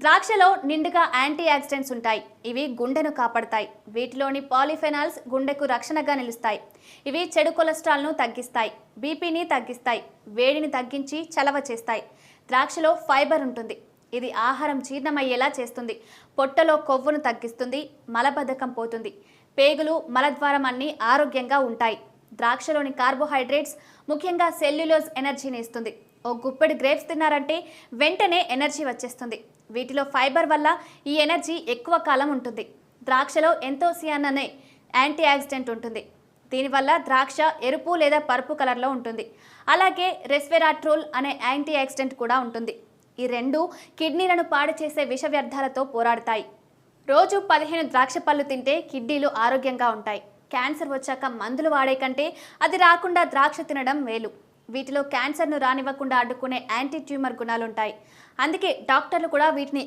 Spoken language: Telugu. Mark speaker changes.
Speaker 1: ద్రాక్షలో నిండుగా యాంటీ ఆక్సిడెంట్స్ ఉంటాయి. ఇవి గుండెను కాపాడతాయి. వీటిలోని పాలిఫెనాల్స్ గుండెకు రక్షణగా నిలుస్తాయి. ఇవి చెడు కొలెస్ట్రాల్ను తగ్గిస్తాయి, బీపీని తగ్గిస్తాయి, వేడిని తగ్గించి చలవ చేస్తాయి. ద్రాక్షలో ఫైబర్ ఉంటుంది. ఇది ఆహారం జీర్ణమయ్యేలా చేస్తుంది. పొట్టలో కొవ్వును తగ్గిస్తుంది, మలబద్ధకం పోతుంది, పేగులు మలద్వారం అన్నీ ఆరోగ్యంగా ఉంటాయి. ద్రాక్షలోని కార్బోహైడ్రేట్స్ ముఖ్యంగా సెల్యులోజ్ ఎనర్జీని ఇస్తుంది. ఓ గుప్పెడు గ్రేప్స్ తిన్నారంటే వెంటనే ఎనర్జీ వచ్చేస్తుంది. వీటిలో ఫైబర్ వల్ల ఈ ఎనర్జీ ఎక్కువ కాలం ఉంటుంది. ద్రాక్షలో ఎంతోసియాన్ అనే యాంటీ ఆక్సిడెంట్ ఉంటుంది. దీనివల్ల ద్రాక్ష ఎరుపు లేదా పరుపు కలర్లో ఉంటుంది. అలాగే రెస్వెరాట్రోల్ అనే యాంటీ ఆక్సిడెంట్ కూడా ఉంటుంది. ఈ రెండు కిడ్నీలను పాడు చేసే విష వ్యర్థాలతో పోరాడతాయి. రోజు 15 ద్రాక్ష పళ్ళు తింటే కిడ్నీలు ఆరోగ్యంగా ఉంటాయి. క్యాన్సర్ వచ్చాక మందులు వాడే కంటే అది రాకుండా ద్రాక్ష తినడం మేలు. వీటిలో క్యాన్సర్ను రానివ్వకుండా అడ్డుకునే యాంటీ ట్యూమర్ గుణాలుంటాయి. అందుకే డాక్టర్లు కూడా వీటిని